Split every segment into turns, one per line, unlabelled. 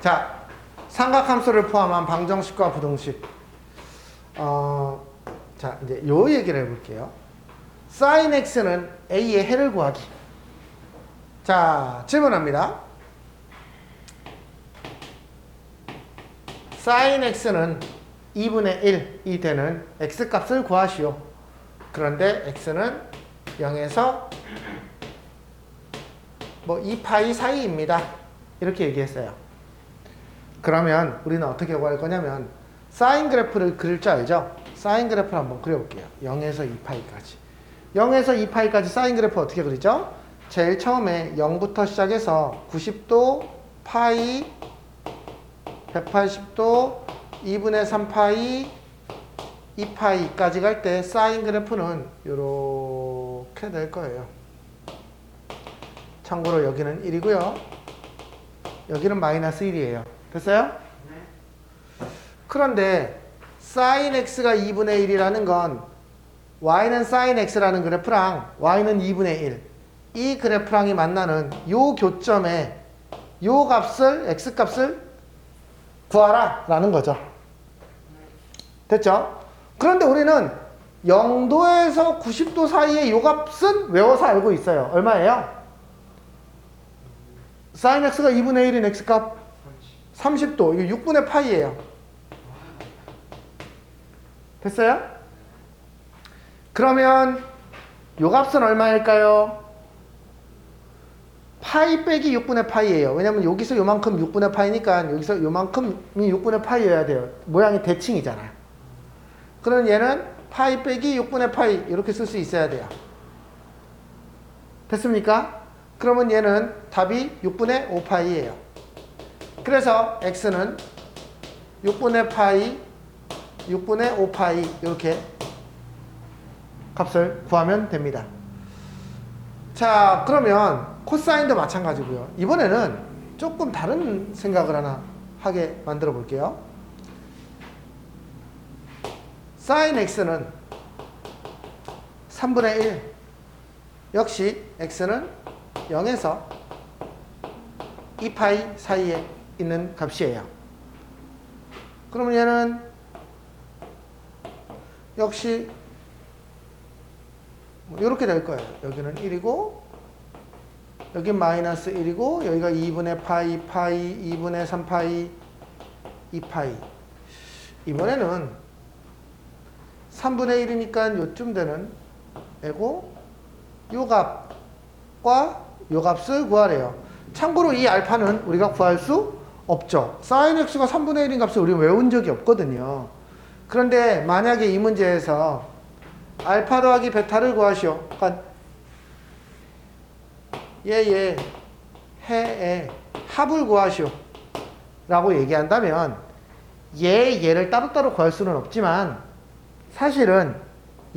자, 삼각함수를 포함한 방정식과 부등식. 자, 이제 요 얘기를 해볼게요. sin x는 a의 해를 구하기. 자, 질문합니다. sin x는 2분의 1이 되는 x값을 구하시오. 그런데 x는 0에서 뭐 2파이 사이입니다. 이렇게 얘기했어요. 그러면 우리는 어떻게 구할 거냐면 사인 그래프를 그릴 줄 알죠? 사인 그래프를 한번 그려볼게요. 0에서 2파이까지. 0에서 2파이까지 사인 그래프 어떻게 그리죠? 제일 처음에 0부터 시작해서 90도, 파이, 180도, 2분의 3파이, 2파이까지 갈 때 사인 그래프는 이렇게 될 거예요. 참고로 여기는 1이고요. 여기는 마이너스 1이에요. 됐어요? 네. 그런데 sin x가 2분의 1이라는 건 y는 sin x라는 그래프랑 y는 2분의 1. 이 그래프랑이 만나는 요 교점에 요 값을 x값을 구하라 라는 거죠. 됐죠? 그런데 우리는 0도에서 90도 사이의 요 값은 외워서 알고 있어요. 얼마예요? sin x가 2분의 1인 x값 30도. 이게 6분의 파이예요. 됐어요? 그러면 요 값은 얼마일까요? 파이 빼기 6분의 파이예요. 왜냐면 여기서 요만큼 6분의 파이니까 여기서 요만큼이 6분의 파이여야 돼요. 모양이 대칭이잖아요. 그러면 얘는 파이 빼기 6분의 파이 이렇게 쓸 수 있어야 돼요. 됐습니까? 그러면 얘는 답이 6분의 5파이예요. 그래서 x는 6분의 파이, 6분의 5파이 이렇게 값을 구하면 됩니다. 자, 그러면 코사인도 마찬가지고요. 이번에는 조금 다른 생각을 하나 하게 만들어 볼게요. sin x는 3분의 1. 역시 x는 0에서 2파이 사이에 있는 값이에요. 그러면 얘는 역시 이렇게 될 거예요. 여기는 1이고 여긴 마이너스 1이고 여기가 2분의 파이, 파이, 2분의 3파이, 2파이. 이번에는 3분의 1이니까 요쯤 되는 애고 요 값과 요 값을 구하래요. 참고로 이 알파는 우리가 구할 수 없죠. sin x가 3분의 1인 값을 우리 외운 적이 없거든요. 그런데 만약에 이 문제에서 알파 더하기 베타를 구하시오. 그러니까 얘의 해의 합을 구하시오 라고 얘기한다면 얘를 따로따로 구할 수는 없지만 사실은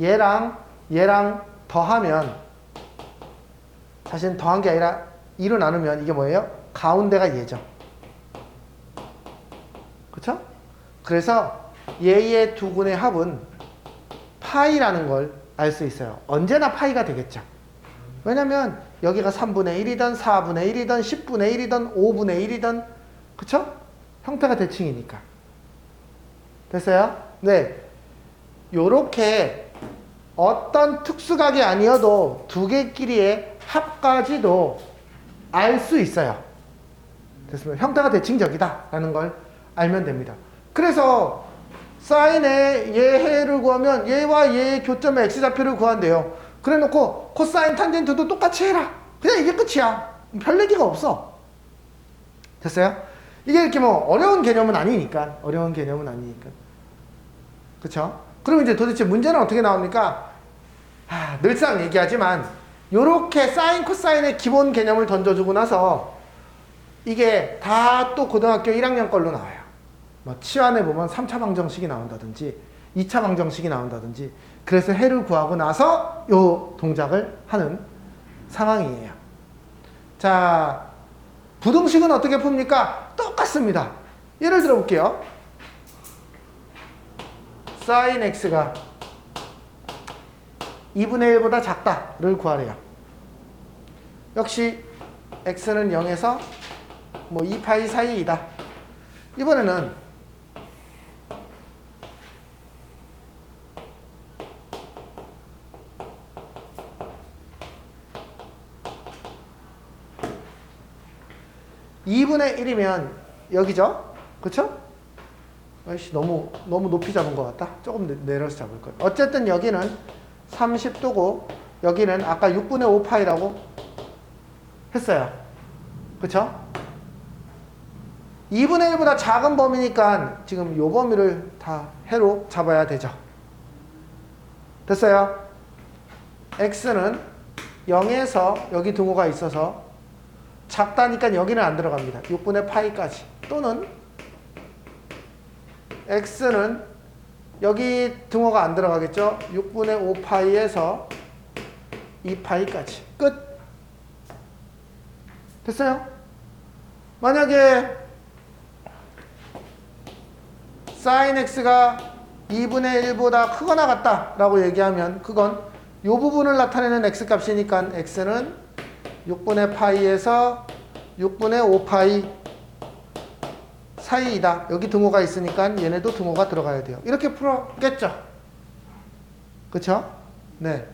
얘랑 더하면 사실은 더한 게 아니라 2로 나누면 이게 뭐예요? 가운데가 얘죠. 그쵸? 그래서 얘의 두 군의 합은 파이라는 걸 알 수 있어요. 언제나 파이가 되겠죠. 왜냐면 여기가 3분의 1이든 4분의 1이든 10분의 1이든 5분의 1이든 그쵸? 형태가 대칭이니까. 됐어요? 네. 요렇게 어떤 특수각이 아니어도 두 개끼리의 합까지도 알 수 있어요. 됐습니다. 형태가 대칭적이다 라는 걸 알면 됩니다. 그래서 사인의 얘 해를 구하면 얘와 얘의 교점의 x좌표를 구한대요. 그래 놓고 코사인 탄젠트도 똑같이 해라. 그냥 이게 끝이야. 별 얘기가 없어. 됐어요? 이게 이렇게 뭐 어려운 개념은 아니니까. 그쵸? 그럼 이제 도대체 문제는 어떻게 나옵니까? 늘상 얘기하지만 요렇게 사인 코사인의 기본 개념을 던져주고 나서 이게 다 또 고등학교 1학년 걸로 나와요. 뭐 치환에 보면 3차 방정식이 나온다든지 2차 방정식이 나온다든지 그래서 해를 구하고 나서 요 동작을 하는 상황이에요. 자, 부등식은 어떻게 풉니까? 똑같습니다. 예를 들어 볼게요. sin x가 2분의 1보다 작다를 구하래요. 역시 x는 0에서 뭐 2파이 사이이다. 이번에는 (2분의 1이면) 여기죠? 그쵸? 아이씨, 너무 높이 잡은 것 같다. 조금 내려서 잡을 거예요. 어쨌든 여기는 30도고 여기는 아까 6분의 5파이라고 했어요. 그쵸? 2분의 1보다 작은 범위니까 지금 요 범위를 다 해로 잡아야 되죠. 됐어요? x는 0에서 여기 등호가 있어서 작다니까 여기는 안 들어갑니다. 6분의 파이까지. 또는 x는 여기 등호가 안 들어가겠죠. 6분의 5파이에서 2파이까지. 끝. 됐어요? 만약에 sin x가 2분의 1보다 크거나 같다라고 얘기하면 그건 이 부분을 나타내는 x값이니까 x는 6분의 파이에서 6분의 5파이 사이이다. 여기 등호가 있으니까 얘네도 등호가 들어가야 돼요. 이렇게 풀었겠죠? 그쵸? 네.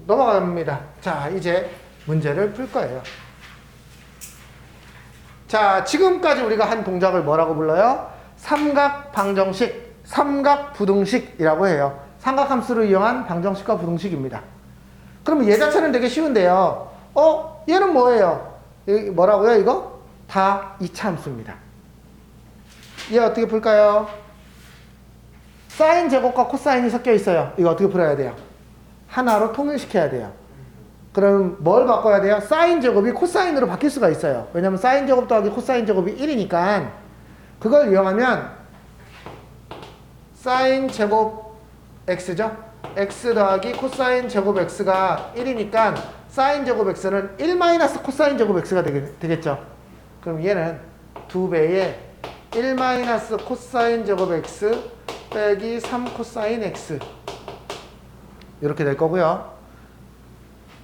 넘어갑니다. 자, 이제 문제를 풀 거예요. 자, 지금까지 우리가 한 동작을 뭐라고 불러요? 삼각 방정식, 삼각 부등식이라고 해요. 삼각함수를 이용한 방정식과 부등식입니다. 그러면 얘 자체는 되게 쉬운데요. 얘는 뭐예요? 뭐라고요, 이거? 다 2차 함수입니다. 얘 어떻게 풀까요? 사인 제곱과 코사인이 섞여 있어요. 이거 어떻게 풀어야 돼요? 하나로 통일시켜야 돼요. 그럼 뭘 바꿔야 돼요? 사인 제곱이 코사인으로 바뀔 수가 있어요. 왜냐면 사인 제곱 더하기 코사인 제곱이 1이니까 그걸 이용하면 사인 제곱 x죠? x 더하기 코사인 제곱 x가 1이니까 사인 제곱 x는 1 마이너스 코사인 제곱 x가 되겠죠? 그럼 얘는 2배의 1 마이너스 코사인 제곱 x 빼기 3 코사인 x 이렇게 될 거고요.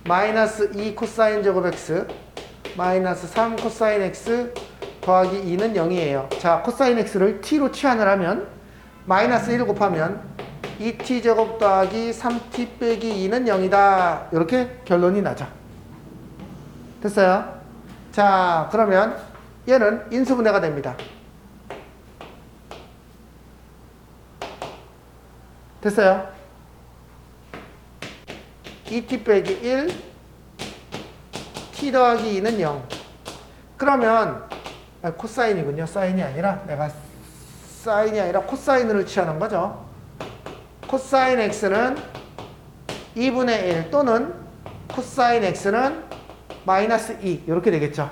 마이너스 2 코사인 제곱 x 마이너스 3 코사인 x 더하기 2는 0이에요. 자, 코사인 x를 t로 치환을 하면 마이너스 1 곱하면 2t 제곱 더하기 3t 빼기 2는 0이다. 이렇게 결론이 나죠. 됐어요? 자, 그러면 얘는 인수분해가 됩니다. 됐어요? 2t 빼기 1 t 더하기 2는 0. 그러면 코사인이군요. 사인이 아니라 내가 사인이 아니라 코사인으로 취하는 거죠. 코사인 x는 2분의 1 또는 코사인 x는 마이너스 2 이렇게 되겠죠.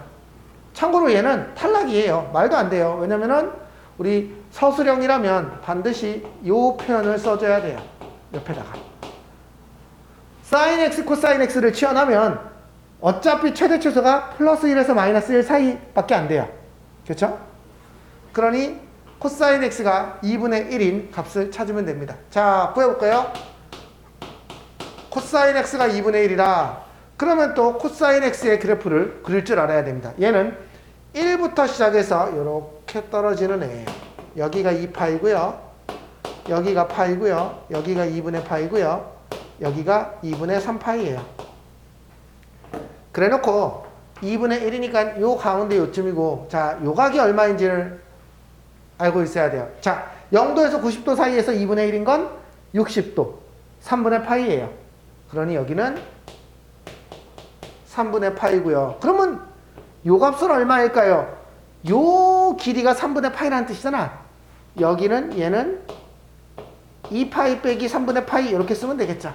참고로 얘는 탈락이에요. 말도 안 돼요. 왜냐면은 우리 서술형이라면 반드시 이 표현을 써줘야 돼요. 옆에다가. sin x, 코사인 x를 치환하면 어차피 최대 최소가 플러스 1에서 마이너스 1 사이밖에 안 돼요. 그렇죠? 그러니 코사인 x가 2분의 1인 값을 찾으면 됩니다. 자, 구해볼까요? 코사인 x가 2분의 1이라 그러면 또 코사인 x의 그래프를 그릴 줄 알아야 됩니다. 얘는 1부터 시작해서 이렇게 떨어지는 애예요. 여기가 2파이고요. 여기가 파이고요. 여기가 2분의 파이고요. 여기가 2분의 3파이예요. 그래 놓고 2분의 1이니까 요 가운데 요쯤이고 자, 요 각이 얼마인지를 알고 있어야 돼요. 자, 0도에서 90도 사이에서 2분의 1인 건 60도 3분의 파이예요. 그러니 여기는 3분의 파이고요. 그러면 요 값은 얼마일까요? 요 길이가 3분의 파이라는 뜻이잖아. 여기는 얘는 2파이 빼기 3분의 파이 이렇게 쓰면 되겠죠.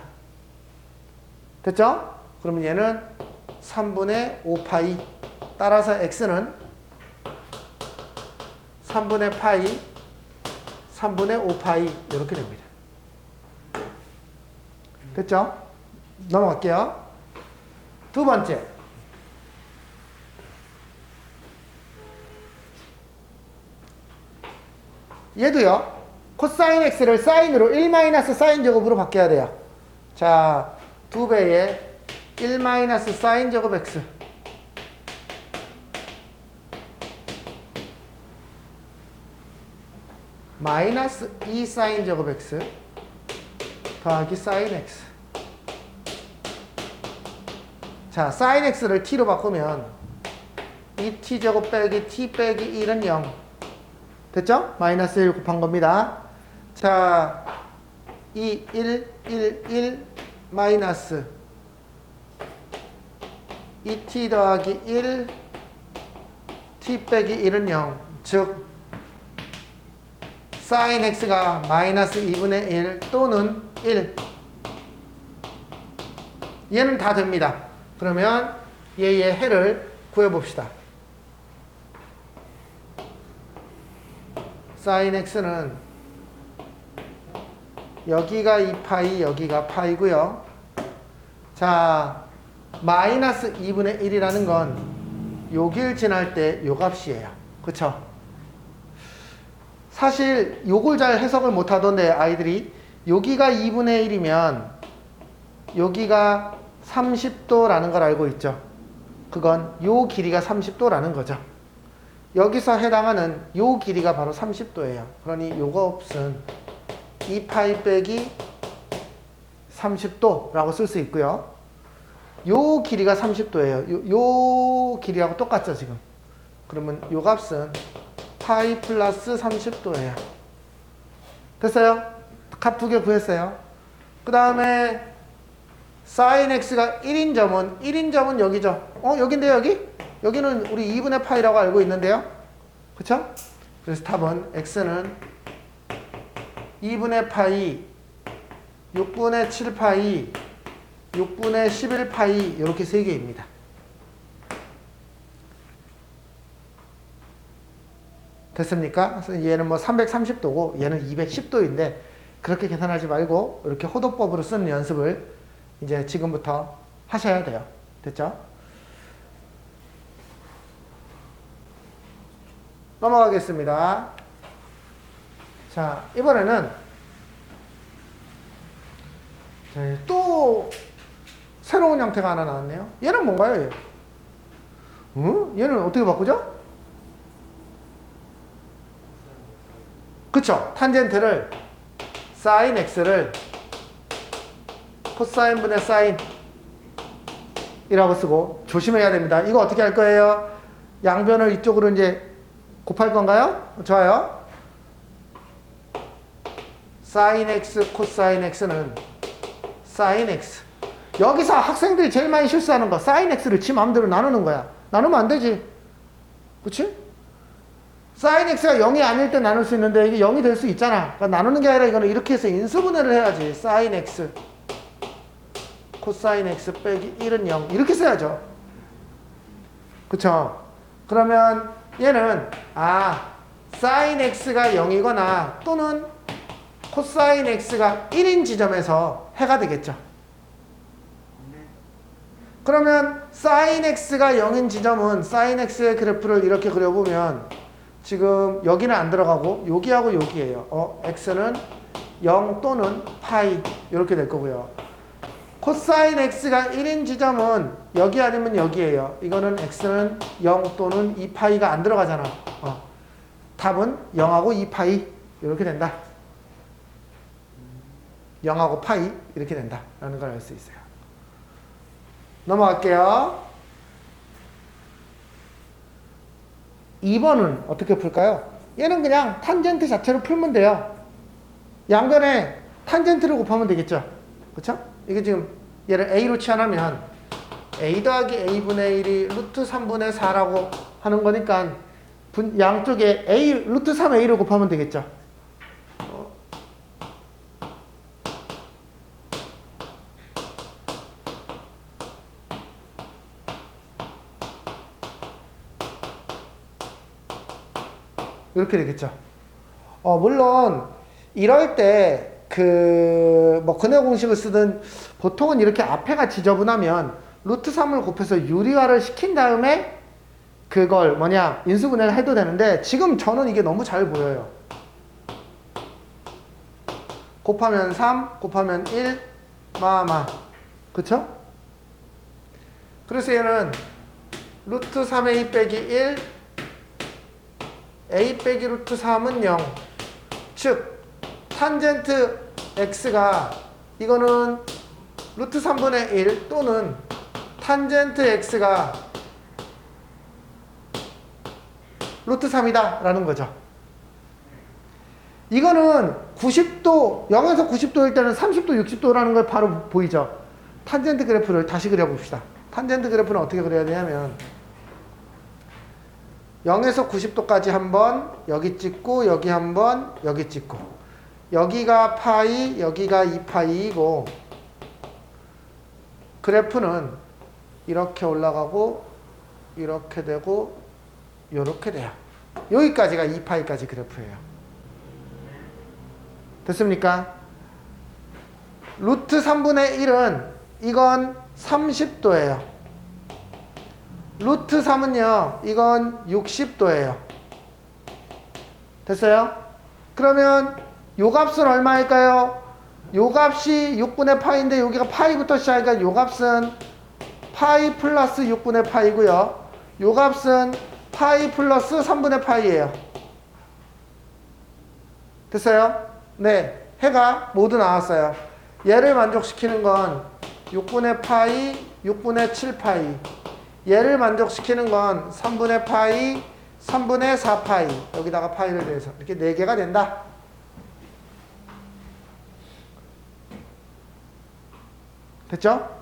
됐죠? 그러면 얘는 3분의 5파이 따라서 x는 3분의 파이 3분의 5파이 이렇게 됩니다. 됐죠? 넘어갈게요. 두 번째. 얘도요. 코사인 x를 사인으로 1 마이너스 사인 제곱으로 바뀌어야 돼요. 자, 2배의 1 마이너스 사인 제곱 x 마이너스 2 사인 제곱 x 더하기 사인 x. 자, 사인 x를 t로 바꾸면 2t 제곱 빼기 t 빼기 1은 0. 됐죠? 마이너스 1 곱한 겁니다. 자, 2, 1, 1, 1 마이너스 2t 더하기 1 t 빼기 1은 0. 즉 사인 x가 마이너스 2분의 1 또는 1. 얘는 다 됩니다. 그러면 얘의 해를 구해봅시다. 사인 x는 여기가 2파이, 여기가 파이고요. 자, 마이너스 2분의 1이라는 건 요길 지날 때 요 값이에요. 그쵸? 사실 요걸 잘 해석을 못하던데 아이들이 여기가 2분의 1이면 여기가 30도라는 걸 알고 있죠. 그건 요 길이가 30도라는 거죠. 여기서 해당하는 요 길이가 바로 30도예요. 그러니 요 값은 2파이 빼기 30도라고 쓸 수 있고요. 요 길이가 30도예요. 요 길이하고 똑같죠, 지금. 그러면 요 값은 파이 플러스 30도예요. 됐어요? 값 두 개 구했어요. 그 다음에 사인 x가 1인 점은 여기죠. 여긴데요, 여기? 여기는 우리 2분의 파이라고 알고 있는데요. 그쵸? 그래서 답은 x는 2분의 파이, 6분의 7파이, 6분의 11파이 이렇게 세 개입니다. 됐습니까? 그래서 얘는 뭐 330도고 얘는 210도인데 그렇게 계산하지 말고 이렇게 호도법으로 쓰는 연습을 이제 지금부터 하셔야 돼요. 됐죠? 넘어가겠습니다. 자, 이번에는 또 새로운 형태가 하나 나왔네요. 얘는 뭔가요? 얘? 얘는 어떻게 바꾸죠? 그쵸? 탄젠트를 사인 x를 코사인 분의 사인 이라고 쓰고 조심해야 됩니다. 이거 어떻게 할 거예요? 양변을 이쪽으로 이제 곱할 건가요? 좋아요. 사인 x 코사인 x는 사인 x. 여기서 학생들이 제일 많이 실수하는 거 사인 x를 지 마음대로 나누는 거야. 나누면 안 되지. 그치? 사인 x가 0이 아닐 때 나눌 수 있는데 이게 0이 될 수 있잖아. 그러니까 나누는 게 아니라 이거는 이렇게 해서 인수분해를 해야지. 사인 x 코사인 x 빼기 1은 0 이렇게 써야죠. 그쵸? 그러면 얘는 사인 x가 0이거나 또는 코사인 x가 1인 지점에서 해가 되겠죠. 그러면 사인 x가 0인 지점은 사인 x의 그래프를 이렇게 그려보면 지금 여기는 안 들어가고 여기하고 여기예요. x는 0 또는 파이 이렇게 될 거고요. 코사인 x가 1인 지점은 여기 아니면 여기예요. 이거는 x는 0 또는 2파이가 안 들어가잖아. 답은 0하고 2파이 이렇게 된다. 0하고 파이 이렇게 된다 라는 걸 알 수 있어요. 넘어갈게요. 2번은 어떻게 풀까요? 얘는 그냥 탄젠트 자체로 풀면 돼요. 양변에 탄젠트를 곱하면 되겠죠. 그쵸? 이게 지금 얘를 a로 치환하면 a 더하기 a분의 1이 루트 3분의 4라고 하는 거니까 양쪽에 a, 루트 3a를 곱하면 되겠죠. 이렇게 되겠죠. 물론 이럴 때 뭐 근해 공식을 쓰든 보통은 이렇게 앞에가 지저분하면 루트 3을 곱해서 유리화를 시킨 다음에 그걸 인수분해를 해도 되는데 지금 저는 이게 너무 잘 보여요. 곱하면 3, 곱하면 1, 그쵸? 그래서 얘는 루트 3a 빼기 1 a 빼기 루트 3은 0. 즉 탄젠트 x가 이거는 루트 3분의 1 또는 탄젠트 x가 루트 3이다 라는 거죠. 이거는 90도, 0에서 90도일 때는 30도, 60도라는 걸 바로 보이죠. 탄젠트 그래프를 다시 그려봅시다. 탄젠트 그래프는 어떻게 그려야 되냐면 0에서 90도까지 한번 여기 찍고 여기 한번 여기 찍고 여기가 파이, 여기가 2파이이고 그래프는 이렇게 올라가고 이렇게 되고 이렇게 돼요. 여기까지가 2파이까지 그래프예요. 됐습니까? 루트 3분의 1은 이건 30도예요. 루트 3은요, 이건 60도예요. 됐어요? 그러면 요 값은 얼마일까요? 요 값이 6분의 파이인데 여기가 파이부터 시작하니까 요 값은 파이 플러스 6분의 파이고요. 요 값은 파이 플러스 3분의 파이예요. 됐어요? 네, 해가 모두 나왔어요. 얘를 만족시키는 건 6분의 파이, 6분의 7파이. 얘를 만족시키는 건 3분의 파이, 3분의 4파이. 여기다가 파이를 더해서 이렇게 4개가 된다. 됐죠?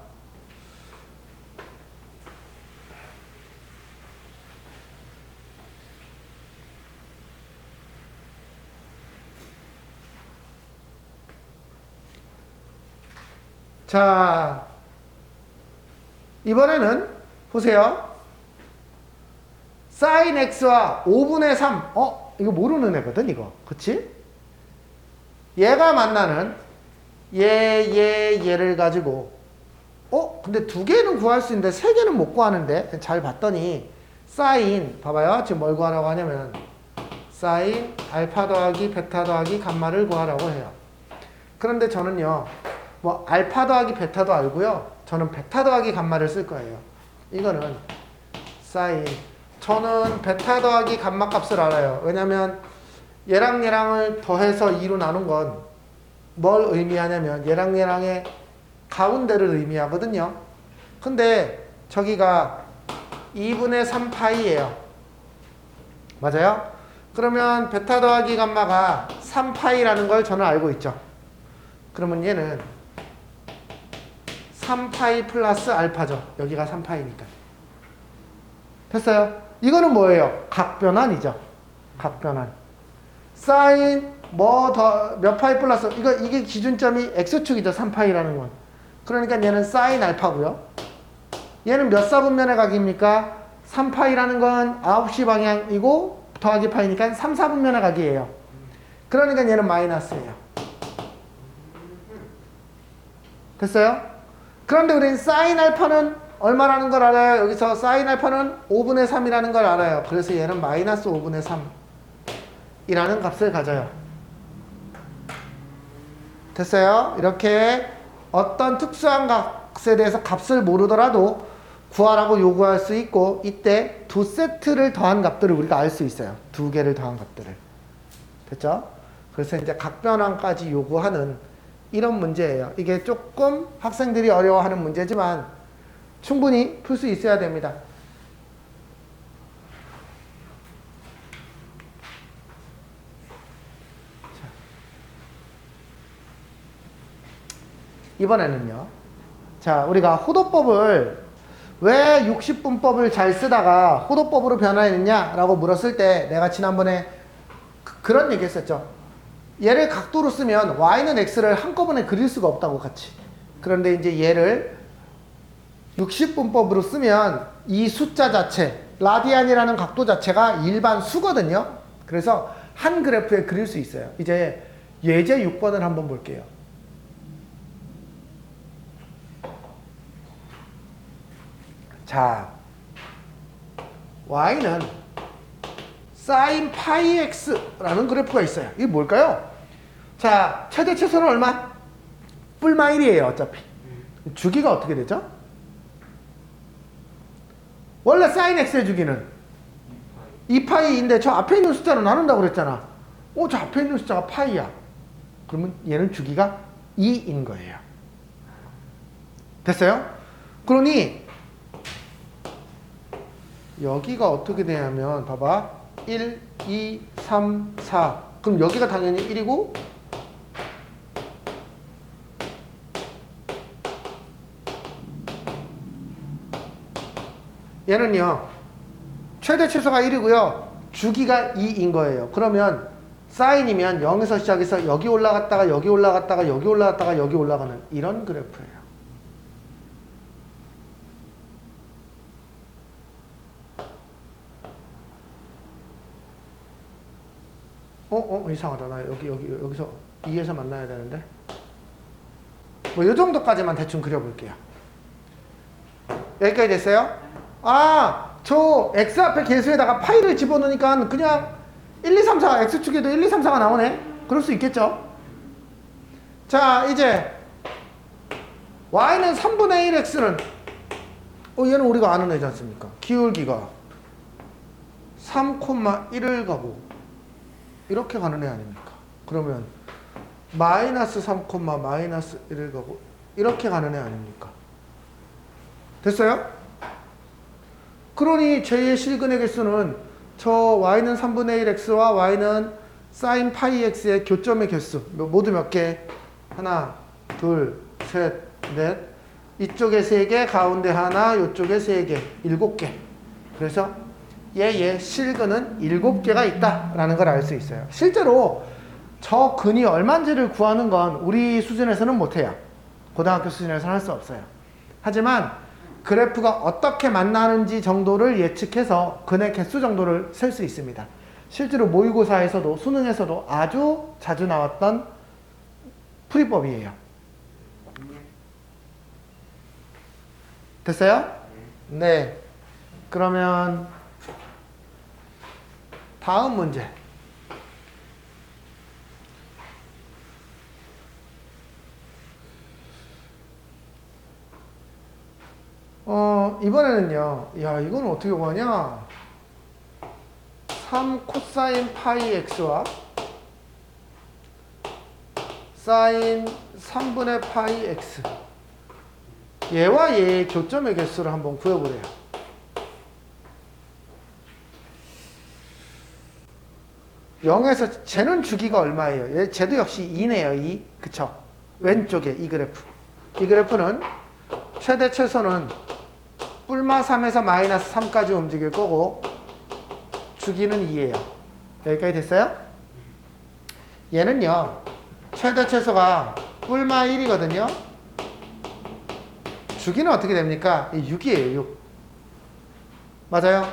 자, 이번에는 보세요. sin x와 5분의 3. 이거 모르는 애거든, 이거. 그치? 얘가 만나는 얘를 가지고 근데 2개는 구할 수 있는데 3개는 못 구하는데 잘 봤더니 sin, 봐봐요. 지금 뭘 구하라고 하냐면 sin 알파 더하기 베타 더하기 감마를 구하라고 해요. 그런데 저는요. 뭐 알파 더하기 베타도 알고요. 저는 베타 더하기 감마를 쓸 거예요. 이거는 sin. 저는 베타 더하기 감마 값을 알아요. 왜냐면 얘랑 얘랑을 더해서 2로 나눈 건 뭘 의미하냐면 얘랑 얘랑의 가운데를 의미하거든요. 근데 저기가 2분의 3파이예요. 맞아요? 그러면 베타 더하기 감마가 3파이라는 걸 저는 알고 있죠. 그러면 얘는 3파이 플러스 알파죠. 여기가 3파이니까. 됐어요? 이거는 뭐예요? 각변환이죠. 각변환. 사인 몇 파이 플러스 이게 기준점이 x축이죠. 3파이라는 건. 그러니까 얘는 사인 알파고요. 얘는 몇 사분면의 각입니까? 3파이라는 건 9시 방향이고 더하기 파이니까 3, 4분면의 각이에요. 그러니까 얘는 마이너스예요. 됐어요? 그런데 우리는 사인 알파는 얼마라는 걸 알아요? 여기서 사인 알파는 5분의 3이라는 걸 알아요. 그래서 얘는 마이너스 5분의 3이라는 값을 가져요. 됐어요? 이렇게 어떤 특수한 값에 대해서 값을 모르더라도 구하라고 요구할 수 있고 이때 2세트를 더한 값들을 우리가 알 수 있어요. 2개를 더한 값들을. 됐죠? 그래서 이제 각변환까지 요구하는 이런 문제예요. 이게 조금 학생들이 어려워하는 문제지만 충분히 풀 수 있어야 됩니다. 이번에는요. 자, 우리가 호도법을 왜 60분법을 잘 쓰다가 호도법으로 변화했느냐라고 물었을 때 내가 지난번에 그런 얘기 했었죠. 얘를 각도로 쓰면 y는 x를 한꺼번에 그릴 수가 없다고 같이. 그런데 이제 얘를 60분법으로 쓰면 이 숫자 자체, 라디안이라는 각도 자체가 일반 수거든요. 그래서 한 그래프에 그릴 수 있어요. 이제 예제 6번을 한번 볼게요. 자, y는 sin 파이 x라는 그래프가 있어요. 이게 뭘까요? 자, 최대 최소는 얼마? 뿔마 1이에요, 어차피. 주기가 어떻게 되죠? 원래 sin x의 주기는 2파이인데 저 앞에 있는 숫자로 나눈다고 그랬잖아. 저 앞에 있는 숫자가 파이야. 그러면 얘는 주기가 2인 거예요. 됐어요? 그러니 여기가 어떻게 되냐면 봐봐. 1, 2, 3, 4. 그럼 여기가 당연히 1이고 얘는요. 최대 최소가 1이고요. 주기가 2인 거예요. 그러면 사인이면 0에서 시작해서 여기 올라갔다가 여기 올라갔다가 여기 올라갔다가 여기 올라가는 이런 그래프예요. 이상하다. 나 여기서 2에서 만나야 되는데. 뭐, 요 정도까지만 대충 그려볼게요. 여기까지 됐어요? 저 x 앞에 계수에다가 파이를 집어넣으니까 그냥 1, 2, 3, 4, x축에도 1, 2, 3, 4가 나오네? 그럴 수 있겠죠? 자, 이제 y는 3분의 1x는 얘는 우리가 아는 애지 않습니까? 기울기가 3,1을 가고 이렇게 가는 애 아닙니까? 그러면 마이너스 3, 마이너스 1을 가고 이렇게 가는 애 아닙니까? 됐어요? 그러니 제2의 실근의 개수는 저 y는 3분의 1x와 y는 sin 파이 x의 교점의 개수 모두 몇 개? 하나, 둘, 셋, 넷. 이쪽에 3개, 가운데 하나, 이쪽에 3개, 7개. 그래서 얘의 실근은 7개가 있다라는 걸 알 수 있어요. 실제로 저 근이 얼마인지를 구하는 건 우리 수준에서는 못해요. 고등학교 수준에서는 할 수 없어요. 하지만 그래프가 어떻게 만나는지 정도를 예측해서 근의 개수 정도를 셀 수 있습니다. 실제로 모의고사에서도 수능에서도 아주 자주 나왔던 풀이법이에요. 됐어요? 네. 그러면 다음 문제. 이번에는요. 야, 이건 어떻게 구하냐? 3 코사인 파이 x와 사인 3분의 파이 x. 얘와 얘의 교점의 개수를 한번 구해보래요. (0에서) 쟤는 주기가 얼마예요? 쟤도 역시 2네요. 2. 그쵸? 왼쪽에 이 그래프. 이 그래프는 최대 최소는 뿔마 3에서 마이너스 3까지 움직일 거고 주기는 2예요. 여기까지 됐어요? 얘는요. 최대 최소가 뿔마 1이거든요. 주기는 어떻게 됩니까? 6이에요. 6. 맞아요?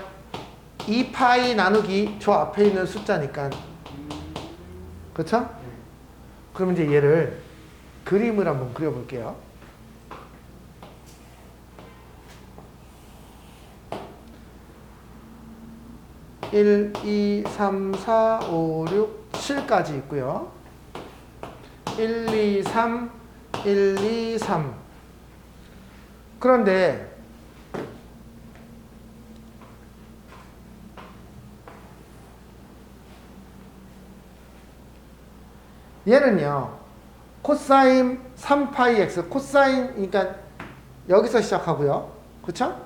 2파이 나누기 저 앞에 있는 숫자니까. 그렇죠? 그럼 이제 얘를 그림을 한번 그려볼게요. (1, 2, 3, 4, 5, 6, 7까지 있고요. 1, 2, 3, 1, 2, 3. 그런데 얘는요. 코사인 3파이 x, 코사인, 그러니까 여기서 시작하고요. 그쵸?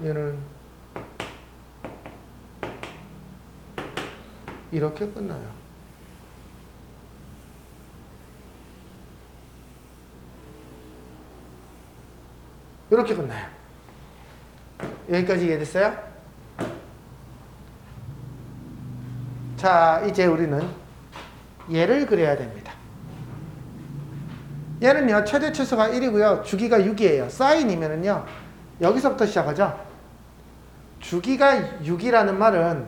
얘는 이렇게 끝나요. 이렇게 끝나요. 여기까지 이해됐어요? 자, 이제 우리는 얘를 그려야 됩니다. 얘는요, 최대 최소가 1이고요. 주기가 6이에요. 사인이면은요, 여기서부터 시작하죠. 주기가 6이라는 말은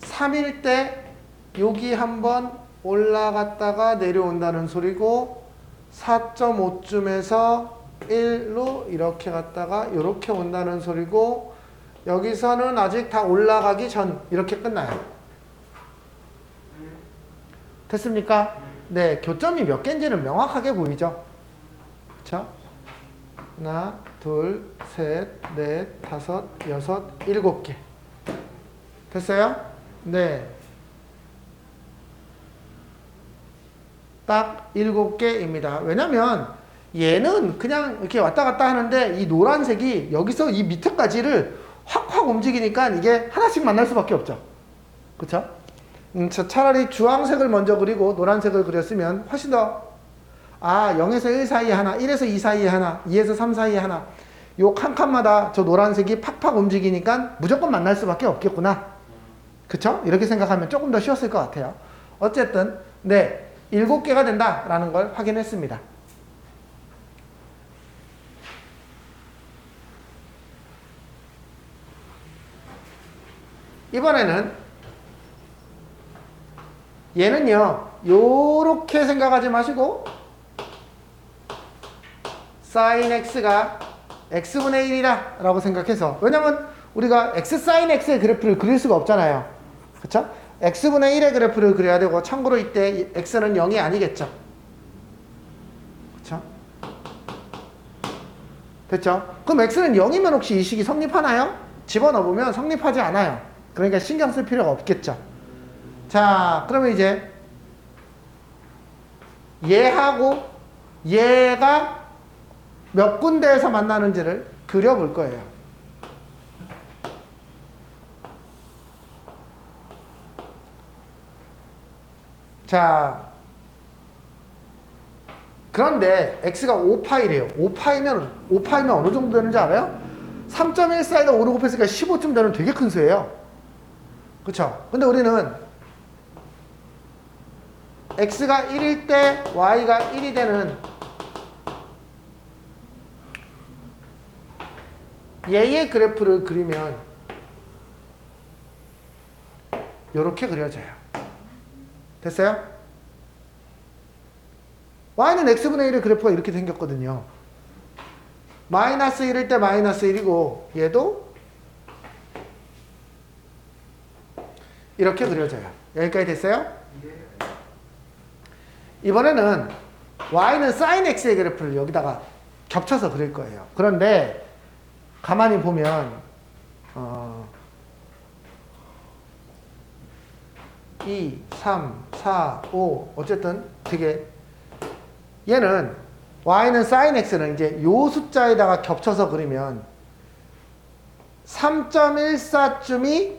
3일 때 여기 한번 올라갔다가 내려온다는 소리고 4.5쯤에서 1로 이렇게 갔다가 이렇게 온다는 소리고 여기서는 아직 다 올라가기 전 이렇게 끝나요. 됐습니까? 네, 교점이 몇 개인지는 명확하게 보이죠? 그쵸? 하나, 둘, 셋, 넷, 다섯, 여섯, 일곱 개. 됐어요? 네. 딱 7개입니다. 왜냐면 얘는 그냥 이렇게 왔다 갔다 하는데 이 노란색이 여기서 이 밑에까지를 확확 움직이니까 이게 하나씩 만날 수밖에 없죠. 그쵸? 차라리 주황색을 먼저 그리고 노란색을 그렸으면 훨씬 더 0에서 1 사이에 하나, 1에서 2 사이에 하나, 2에서 3 사이에 하나 요 칸칸마다 저 노란색이 팍팍 움직이니까 무조건 만날 수밖에 없겠구나. 그쵸? 이렇게 생각하면 조금 더 쉬웠을 것 같아요. 어쨌든 네, 7개가 된다라는 걸 확인했습니다. 이번에는 얘는요, 요렇게 생각하지 마시고 sin x가 x분의 1이다 라고 생각해서, 왜냐면 우리가 x sin x의 그래프를 그릴 수가 없잖아요. 그쵸? x분의 1의 그래프를 그려야 되고, 참고로 이때 x는 0이 아니겠죠. 그쵸? 됐죠? 그럼 x는 0이면 혹시 이 식이 성립하나요? 집어넣으면 성립하지 않아요. 그러니까 신경 쓸 필요가 없겠죠. 자, 그러면 이제 얘하고 얘가 몇 군데에서 만나는지를 그려볼 거예요. 자, 그런데 x가 5파이래요. 5파이면 어느 정도 되는지 알아요? 3.14에다 5를 곱했으니까 15쯤 되는 되게 큰 수예요. 그쵸? 근데 우리는 x가 1일 때 y가 1이 되는 얘의 그래프를 그리면 이렇게 그려져요. 됐어요? y는 x분의 1의 그래프가 이렇게 생겼거든요. 마이너스 1일 때 마이너스 1이고 얘도 이렇게 그려져요. 여기까지 됐어요? 이번에는 y는 sin x의 그래프를 여기다가 겹쳐서 그릴 거예요. 그런데 가만히 보면 2, 3, 4, 5 어쨌든 되게 얘는 y는 sin x는 이제 요 숫자에다가 겹쳐서 그리면 3.14쯤이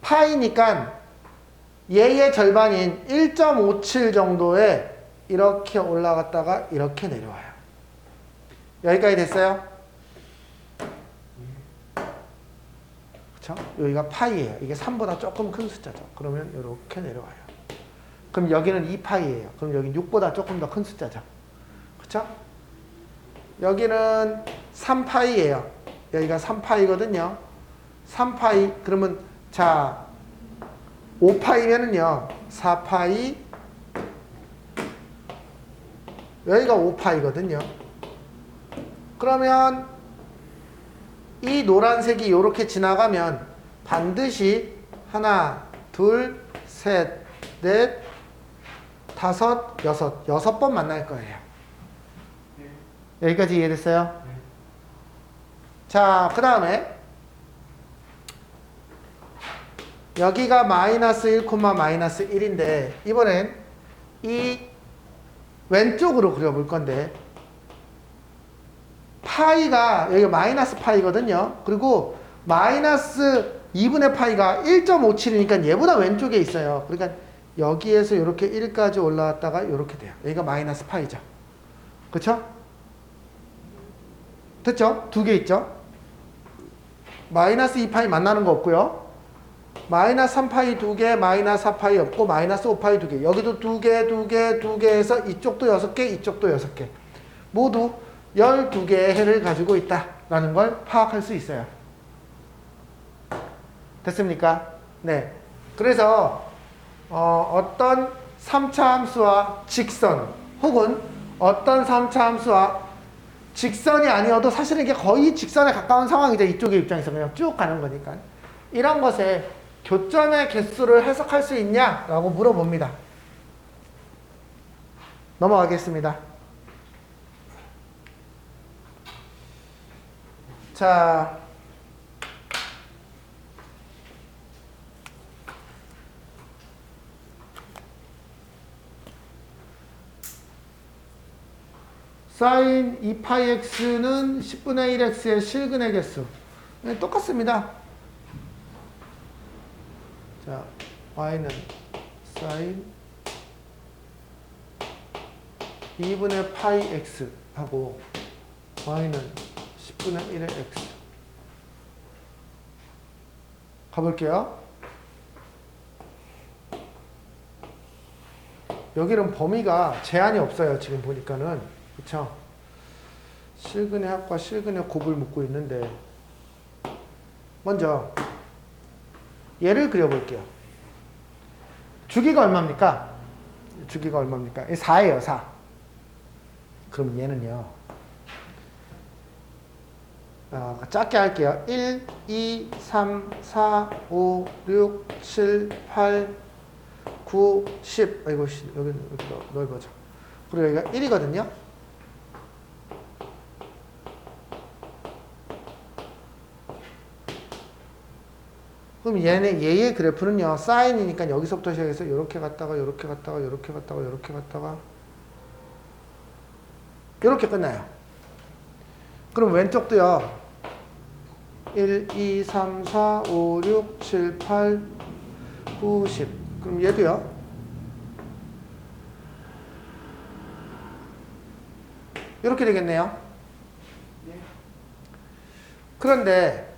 파이니까 얘의 절반인 1.57 정도에 이렇게 올라갔다가 이렇게 내려와요. 여기까지 됐어요? 그쵸? 여기가 파이예요. 이게 3보다 조금 큰 숫자죠. 그러면 이렇게 내려와요. 그럼 여기는 2파이예요. 그럼 여기 6보다 조금 더 큰 숫자죠. 그쵸? 여기는 3파이예요. 여기가 3파이거든요. 3파이 그러면 자 5파이면은요 4파이 여기가 5파이거든요. 그러면 이 노란색이 이렇게 지나가면 반드시 하나, 둘, 셋, 넷, 다섯, 여섯 번 만날 거예요. 여기까지 이해됐어요? 자, 그 다음에 여기가 마이너스 1, 마이너스 1인데 이번엔 이 왼쪽으로 그려볼 건데 파이가 여기가 마이너스 파이거든요. 그리고 마이너스 2분의 파이가 1.57이니까 얘보다 왼쪽에 있어요. 그러니까 여기에서 이렇게 1까지 올라왔다가 이렇게 돼요. 여기가 마이너스 파이죠. 그쵸? 됐죠? 두 개 있죠? 마이너스 2파이 만나는 거 없고요. 마이너스 3파이 두 개, 마이너스 4파이 없고 마이너스 5파이 두 개. 여기도 두 개, 두 개, 두 개 해서 이쪽도 6개, 이쪽도 6개. 모두 12개의 해를 가지고 있다라는 걸 파악할 수 있어요. 됐습니까? 네. 그래서 어떤 3차 함수와 직선 혹은 어떤 3차 함수와 직선이 아니어도 사실은 이게 거의 직선에 가까운 상황이죠. 이쪽의 입장에서 그냥 쭉 가는 거니까. 이런 것에 교점의 개수를 해석할 수 있냐라고 물어봅니다. 넘어가겠습니다. 자, 사인 2파이x는 10분의 1x의 실근의 개수. 네, 똑같습니다. 자, y는 사인 2분의 파이 x 하고 y는 10분의 1의 x. 가볼게요. 여기는 범위가 제한이 없어요. 지금 보니까는. 그쵸? 실근의 합과 실근의 곱을 묻고 있는데, 먼저 얘를 그려볼게요. 주기가 얼마입니까? 주기가 얼마입니까? 4예요, 4. 그럼 얘는요, 작게 할게요. 1, 2, 3, 4, 5, 6, 7, 8, 9, 10. 아이고, 여기 넓어져. 그리고 여기가 1이거든요. 그럼 얘의 그래프는요, 사인이니까 여기서부터 시작해서 이렇게 갔다가, 이렇게 갔다가, 이렇게 갔다가, 이렇게 갔다가, 이렇게 끝나요. 그럼 왼쪽도요, 1, 2, 3, 4, 5, 6, 7, 8, 9, 10. 그럼 얘도요, 이렇게 되겠네요. 그런데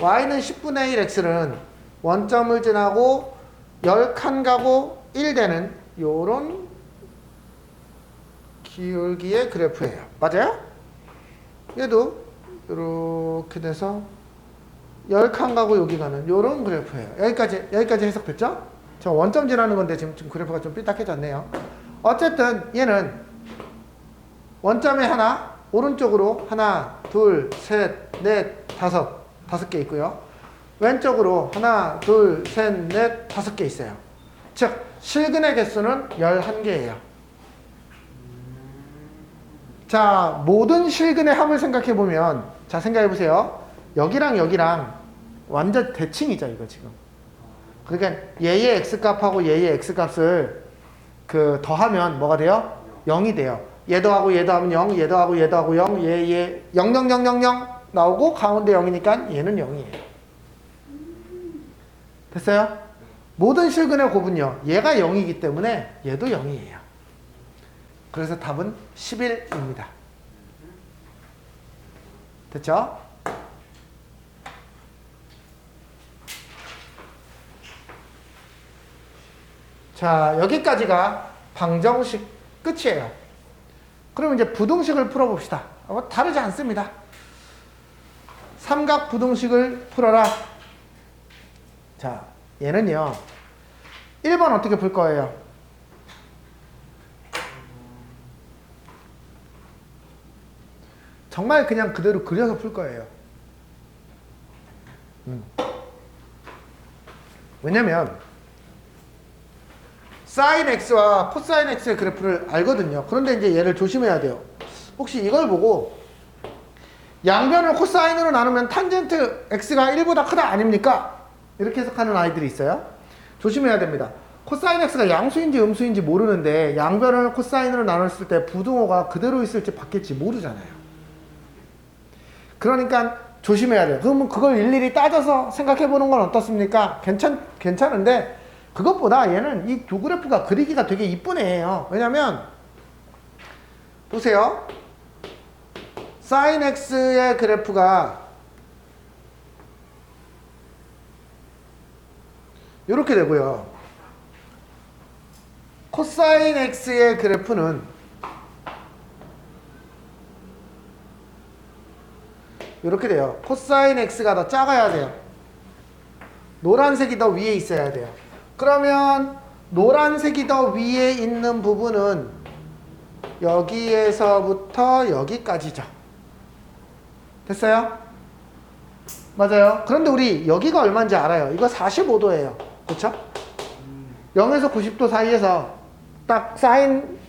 y는 10분의 1 x는 원점을 지나고 10칸 가고 1 되는 요런 기울기의 그래프예요. 맞아요? 얘도 이렇게 돼서 10칸 가고 여기 가는 요런 그래프예요. 여기까지 해석됐죠? 저 원점 지나는 건데 지금 그래프가 좀 삐딱해졌네요. 어쨌든 얘는 원점에 하나, 오른쪽으로 하나, 둘, 셋, 넷, 다섯 개 있고요. 왼쪽으로 하나, 둘, 셋, 넷, 5개 있어요. 즉, 실근의 개수는 11개예요. 자, 모든 실근의 합을 생각해보면, 자, 생각해보세요. 여기랑 여기랑 완전 대칭이죠, 이거 지금. 그러니까 얘의 x값하고 얘의 x값을 더하면 뭐가 돼요? 0이 돼요. 얘도 하고 얘도 하면 0, 얘도 하고 얘도 하고 0, 얘 0, 0, 0, 0, 0 나오고 가운데 0이니까 얘는 0이에요. 됐어요? 모든 실근의 곱은요, 얘가 0이기 때문에 얘도 0이에요. 그래서 답은 11입니다. 됐죠? 자, 여기까지가 방정식 끝이에요. 그럼 이제 부등식을 풀어봅시다. 다르지 않습니다. 삼각 부등식을 풀어라. 자, 얘는요, 1번 어떻게 풀 거예요? 정말 그냥 그대로 그려서 풀 거예요. 왜냐면 사인 x와 코사인 x의 그래프를 알거든요. 그런데 이제 얘를 조심해야 돼요. 혹시 이걸 보고 양변을 코사인으로 나누면 탄젠트 x가 1보다 크다 아닙니까? 이렇게 해석하는 아이들이 있어요. 조심해야 됩니다. 코사인 x가 양수인지 음수인지 모르는데 양변을 코사인으로 나눴을 때 부등호가 그대로 있을지 바뀔지 모르잖아요. 그러니까 조심해야 돼요. 그러면 그걸 일일이 따져서 생각해 보는 건 어떻습니까? 괜찮은데 그것보다 얘는 이 두 그래프가 그리기가 되게 이쁜 애예요. 왜냐면 보세요. 사인 x의 그래프가 이렇게 되고요. 코사인 x의 그래프는 이렇게 돼요. 코사인 x가 더 작아야 돼요. 노란색이 더 위에 있어야 돼요. 그러면 노란색이 더 위에 있는 부분은 여기에서부터 여기까지죠. 됐어요? 맞아요. 그런데 우리 여기가 얼마인지 알아요. 이거 45도예요. 그렇죠? 0에서 90도 사이에서 딱 사인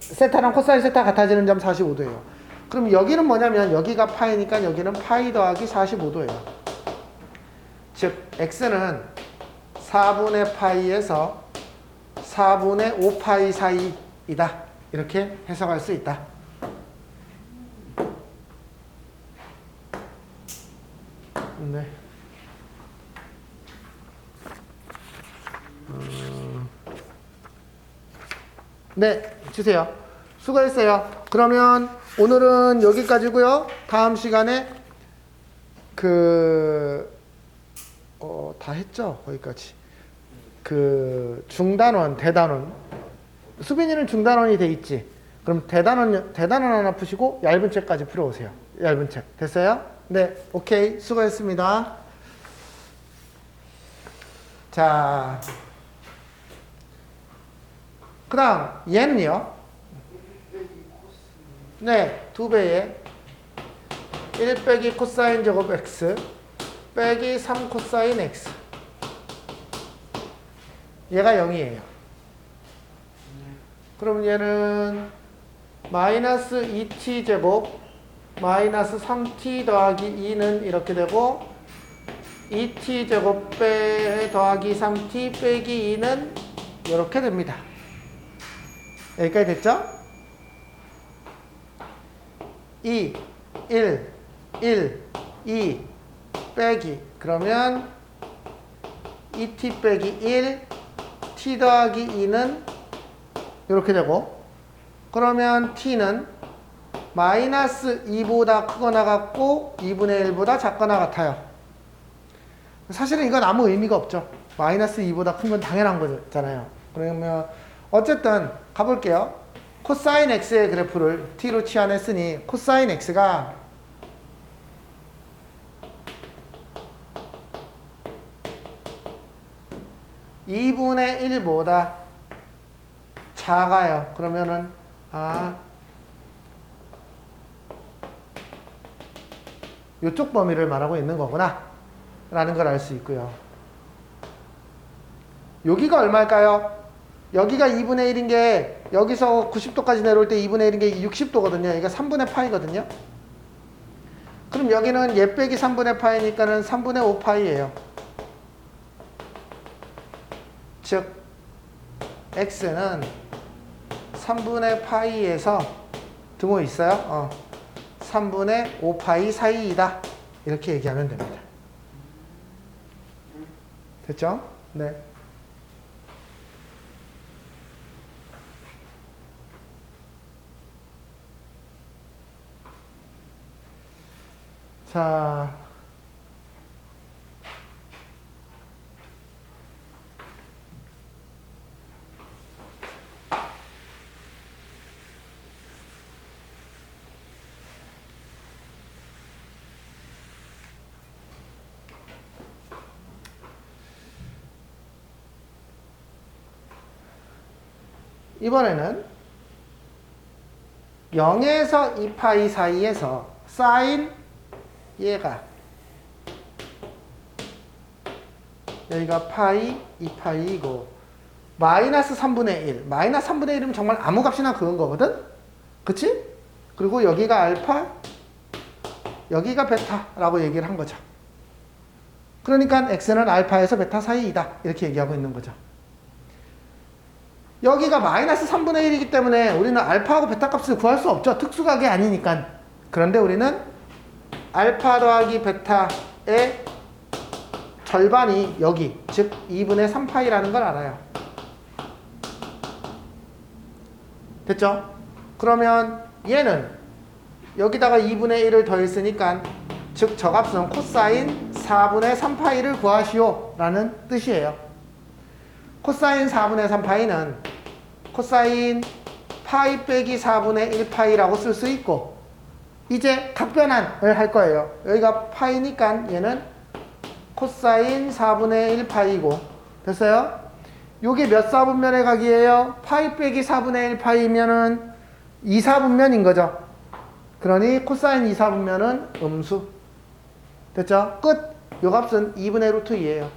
세타랑 코사인 세타 같아지는 점 45도예요. 그럼 여기는 뭐냐면 여기가 파이니까 여기는 파이 더하기 45도예요. 즉 x는 4분의 파이에서 4분의 5파이 사이이다. 이렇게 해석할 수 있다. 네. 네, 주세요. 수고했어요. 그러면 오늘은 여기까지고요. 다음 시간에 다 했죠? 거기까지. 중단원, 대단원. 수빈이는 중단원이 돼 있지. 그럼 대단원 하나 푸시고 얇은 책까지 풀어오세요. 얇은 책. 됐어요? 네, 오케이. 수고했습니다. 자. 그 다음, 얘는요? 네, 2배에 1 빼기 코사인 제곱 x 빼기 3 코사인 x. 얘가 0이에요. 그럼 얘는 마이너스 2t 제곱 마이너스 3t 더하기 2는 이렇게 되고 2t 제곱 더하기 3t 빼기 2는 이렇게 됩니다. 여기까지 됐죠? 2, 1, 2 빼기 그러면 2t 빼기 1 t 더하기 2는 이렇게 되고 그러면 t는 마이너스 2보다 크거나 같고 2분의 1보다 작거나 같아요. 사실은 이건 아무 의미가 없죠. 마이너스 2보다 큰 건 당연한 거잖아요. 그러면 어쨌든 가볼게요. 코사인 x의 그래프를 t로 치환했으니 코사인 x가 (2분의 1보다) 작아요. 그러면은 이쪽 범위를 말하고 있는 거구나 라는 걸 알 수 있고요. 여기가 얼마일까요? 여기가 2분의 1인 게 여기서 90도까지 내려올 때 2분의 1인 게 60도거든요. 여기가 3분의 파이거든요. 그럼 여기는 얘 빼기 3분의 파이니까는 3분의 5파이예요. 즉 x는 3분의 파이에서 등호 있어요? 3분의 5파이 사이이다. 이렇게 얘기하면 됩니다. 됐죠? 네. 자, 이번에는 0에서 2파이 사이에서 사인 얘가 여기가 파이 2파이이고 마이너스 3분의 1 마이너스 3분의 1이면 정말 아무 값이나 그건 거거든? 그치? 그리고 여기가 알파 여기가 베타라고 얘기를 한 거죠. 그러니까 x는 알파에서 베타 사이이다 이렇게 얘기하고 있는 거죠. 여기가 마이너스 3분의 1이기 때문에 우리는 알파하고 베타 값을 구할 수 없죠. 특수각이 아니니까. 그런데 우리는 알파 더하기 베타의 절반이 여기, 즉 2분의 3파이라는 걸 알아요. 됐죠? 그러면 얘는 여기다가 2분의 1을 더했으니까 즉 저 값은 코사인 4분의 3파이를 구하시오 라는 뜻이에요. 코사인 4분의 3파이는 코사인 파이 빼기 4분의 1파이라고 쓸 수 있고 이제 각변환을 할 거예요. 여기가 파이니까 얘는 코사인 4분의 1파이고 됐어요? 요게 몇 사분면의 각이에요? 파이 빼기 4분의 1파이면은 2사분면인 거죠. 그러니 코사인 2사분면은 음수. 됐죠? 끝! 요 값은 2분의 루트 2예요.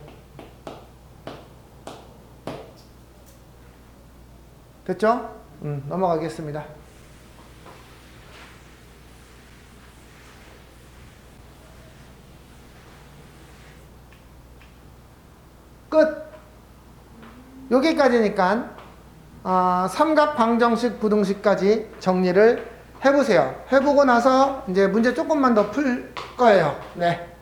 됐죠? 넘어가겠습니다. 끝! 여기까지니까 삼각 방정식 부등식까지 정리를 해보세요. 해보고 나서 이제 문제 조금만 더 풀 거예요. 네.